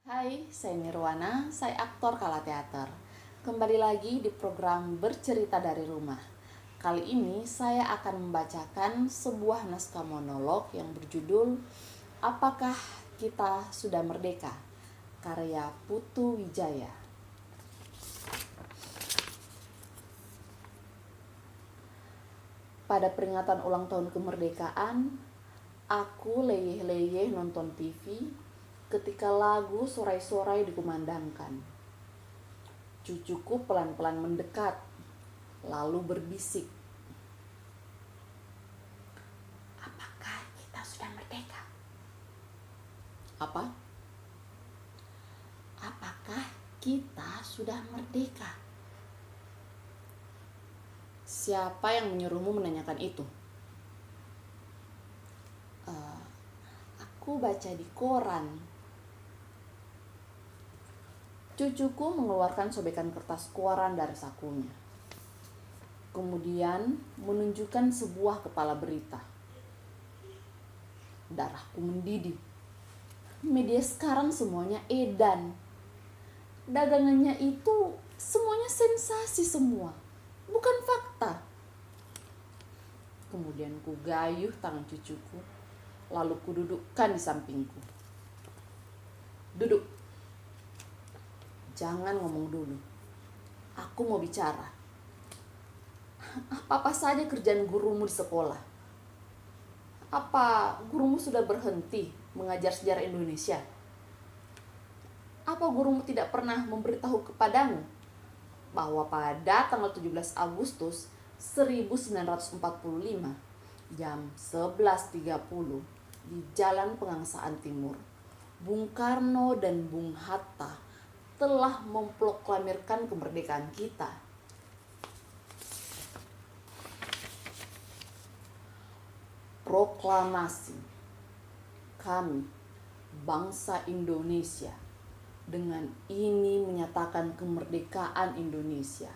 Hai, saya Nirwana, saya aktor Kala Teater. Kembali lagi di program Bercerita dari Rumah. Kali ini saya akan membacakan sebuah naskah monolog yang berjudul Apakah Kita Sudah Merdeka? Karya Putu Wijaya. Pada peringatan ulang tahun kemerdekaan, aku leyeh-leyeh nonton TV ketika lagu sorai-sorai dikumandangkan. Cucuku pelan-pelan mendekat, lalu berbisik, "Apakah kita sudah merdeka?" Apa? Apakah kita sudah merdeka? Siapa yang menyuruhmu menanyakan itu? Aku baca di koran. Cucuku mengeluarkan sobekan kertas koran dari sakunya. Kemudian menunjukkan sebuah kepala berita. Darahku mendidih. Media sekarang semuanya edan. Dagangannya itu semuanya sensasi semua, bukan fakta. Kemudian ku gayuh tangan cucuku, lalu ku dudukkan di sampingku. Duduk. Jangan ngomong dulu. Aku mau bicara. Apa saja kerjaan gurumu di sekolah? Apa gurumu sudah berhenti mengajar sejarah Indonesia? Apa gurumu tidak pernah memberitahu kepadamu bahwa pada tanggal 17 Agustus 1945 jam 11.30 di Jalan Pengangsaan Timur, Bung Karno dan Bung Hatta telah memproklamirkan kemerdekaan kita. Proklamasi kami, bangsa Indonesia, dengan ini menyatakan kemerdekaan Indonesia.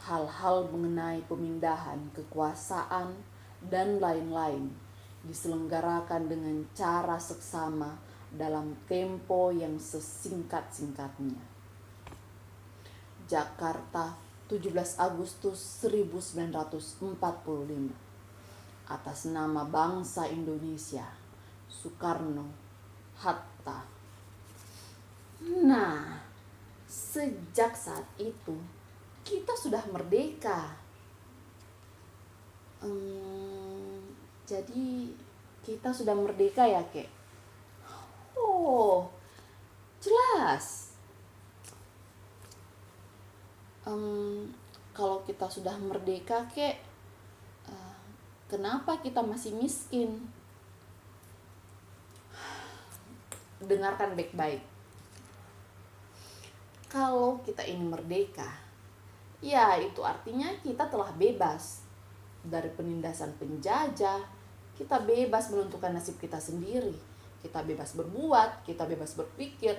Hal-hal mengenai pemindahan kekuasaan dan lain-lain diselenggarakan dengan cara seksama dalam tempo yang sesingkat-singkatnya. Jakarta, 17 Agustus 1945. Atas nama bangsa Indonesia, Soekarno, Hatta. Nah, sejak saat itu kita sudah merdeka. Jadi kita sudah merdeka ya, Kek? Oh, jelas. Kalau kita sudah merdeka, Kek, kenapa kita masih miskin? Dengarkan baik-baik. Kalau kita ingin merdeka, ya itu artinya kita telah bebas dari penindasan penjajah. Kita bebas menentukan nasib kita sendiri. Kita bebas berbuat, kita bebas berpikir,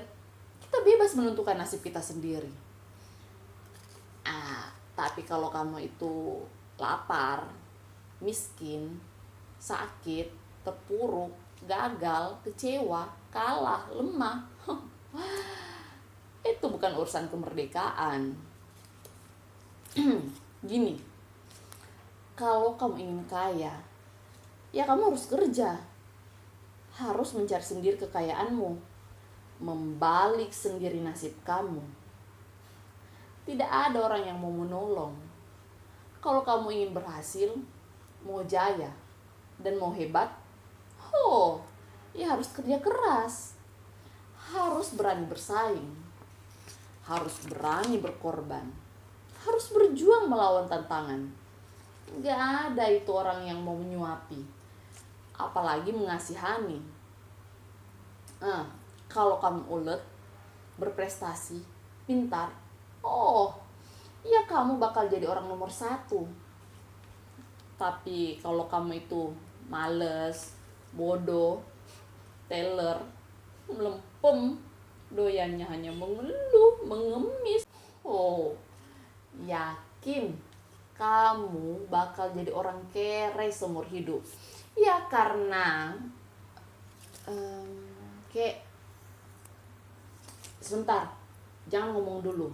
kita bebas menentukan nasib kita sendiri. Tapi kalau kamu itu lapar, miskin, sakit, terpuruk, gagal, kecewa, kalah, lemah, itu bukan urusan kemerdekaan. Gini, kalau kamu ingin kaya, ya kamu harus kerja, harus mencari sendiri kekayaanmu, membalik sendiri nasib kamu. Tidak ada orang yang mau menolong. Kalau kamu ingin berhasil, mau jaya, dan mau hebat, ya harus kerja keras, harus berani bersaing, harus berani berkorban, harus berjuang melawan tantangan. Gak ada itu orang yang mau menyuapi, apalagi mengasihani. Kalau kamu ulet, berprestasi, pintar, ya kamu bakal jadi orang nomor 1. Tapi kalau kamu itu males, bodoh, teler, melempem, doyannya hanya mengeluh, mengemis, yakin kamu bakal jadi orang kere seumur hidup. Ya karena kayak sebentar, jangan ngomong dulu.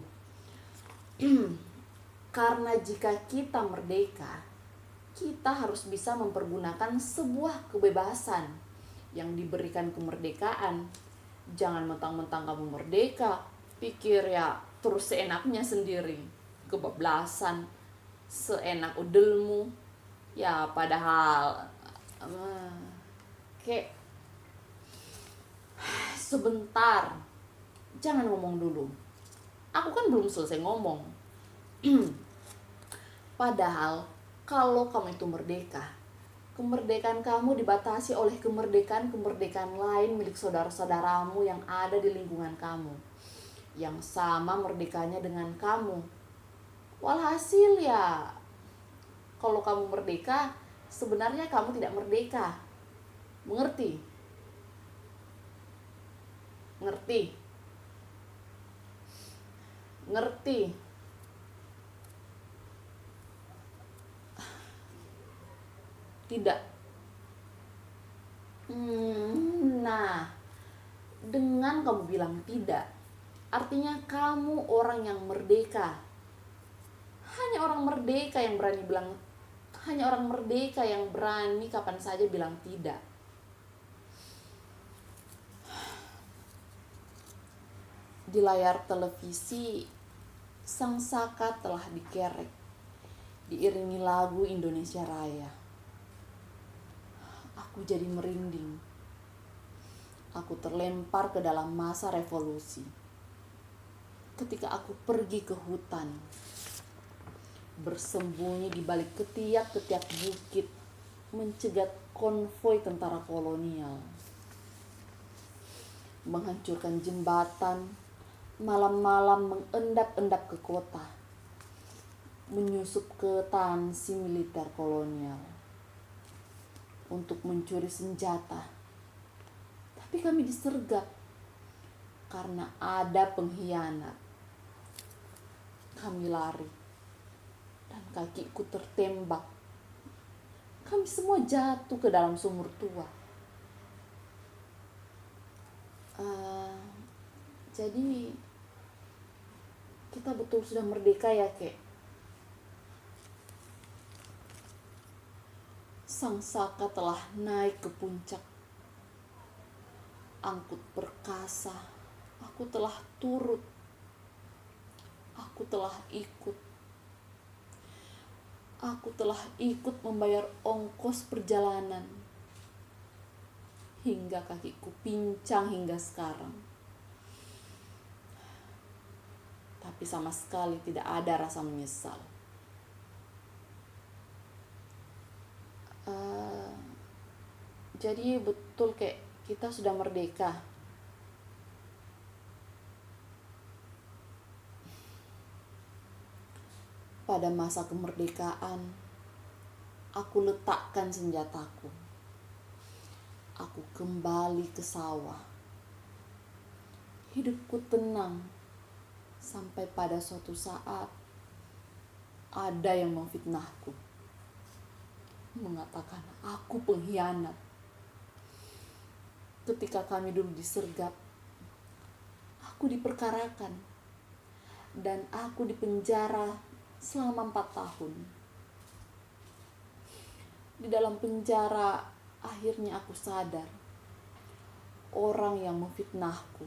Karena jika kita merdeka, kita harus bisa mempergunakan sebuah kebebasan yang diberikan kemerdekaan. Jangan mentang-mentang kamu merdeka, pikir ya terus seenaknya sendiri, kebablasan, seenak udelmu. Ya padahal kayak sebentar, jangan ngomong dulu. Aku kan belum selesai ngomong. Padahal kalau kamu itu merdeka, kemerdekaan kamu dibatasi oleh kemerdekaan lain milik saudara-saudaramu yang ada di lingkungan kamu, yang sama merdekanya dengan kamu. Walhasil ya, kalau kamu merdeka, sebenarnya kamu tidak merdeka. Mengerti? Ngerti? Ngerti? Tidak. Nah, dengan kamu bilang tidak, artinya kamu orang yang merdeka. Hanya orang merdeka yang berani kapan saja bilang tidak. Di layar televisi, sang saka telah dikerek, diiringi lagu Indonesia Raya. Aku jadi merinding. Aku terlempar ke dalam masa revolusi. Ketika aku pergi ke hutan, bersembunyi di balik ketiak-ketiak bukit, mencegat konvoi tentara kolonial, menghancurkan jembatan, malam-malam mengendap-endap ke kota, menyusup ke tansi militer kolonial untuk mencuri senjata. Tapi kami disergap karena ada pengkhianat. Kami lari dan kakiku tertembak. Kami semua jatuh ke dalam sumur tua. Jadi kita betul sudah merdeka ya, Kek? Sang saka telah naik ke puncak. Angkut perkasa, aku telah turut. Aku telah ikut. Aku telah ikut membayar ongkos perjalanan. Hingga kakiku pincang hingga sekarang. Tapi sama sekali tidak ada rasa menyesal. Jadi betul kayak kita sudah merdeka. Pada masa kemerdekaan, aku letakkan senjataku. Aku kembali ke sawah. Hidupku tenang sampai pada suatu saat ada yang memfitnahku, mengatakan aku pengkhianat. Ketika kami dulu disergap, aku diperkarakan dan aku dipenjara selama 4 tahun. Di dalam penjara akhirnya aku sadar, orang yang memfitnahku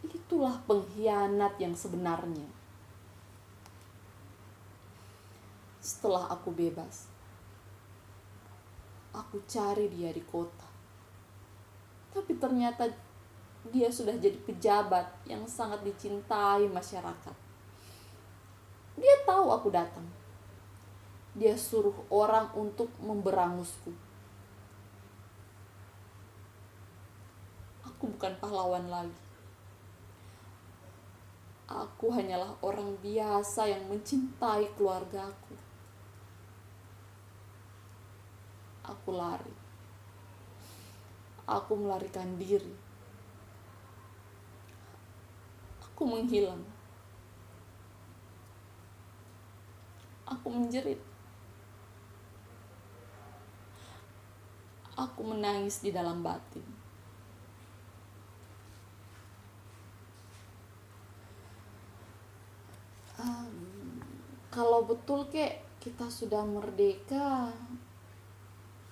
itulah pengkhianat yang sebenarnya. Setelah aku bebas, aku cari dia di kota. Tapi ternyata dia sudah jadi pejabat yang sangat dicintai masyarakat. Dia tahu aku datang. Dia suruh orang untuk memberangusku. Aku bukan pahlawan lagi. Aku hanyalah orang biasa yang mencintai keluargaku. Aku lari. Aku melarikan diri. Aku menghilang. Aku menjerit. Aku menangis di dalam batin. Kalau betul kek kita sudah merdeka,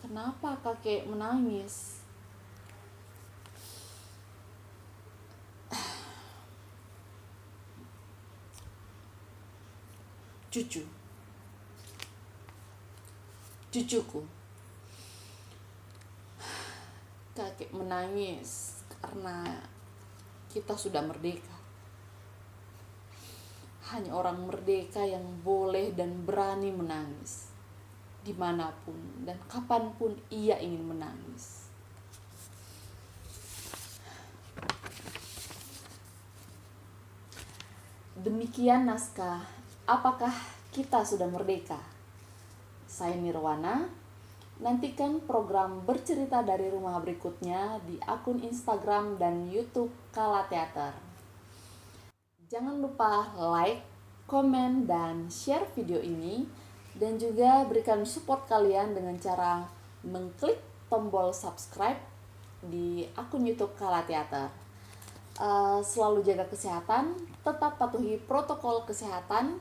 kenapa kakek menangis? Cucuku, kakek menangis karena kita sudah merdeka. Hanya orang merdeka yang boleh dan berani menangis dimanapun dan kapanpun ia ingin menangis. Demikian naskah Apakah Kita Sudah Merdeka? Saya Nirwana. Nantikan program bercerita dari rumah berikutnya di akun Instagram dan YouTube Kala Teater. Jangan lupa like, komen, dan share video ini, dan juga berikan support kalian dengan cara mengklik tombol subscribe di akun YouTube Kala Teater. Selalu jaga kesehatan, tetap patuhi protokol kesehatan,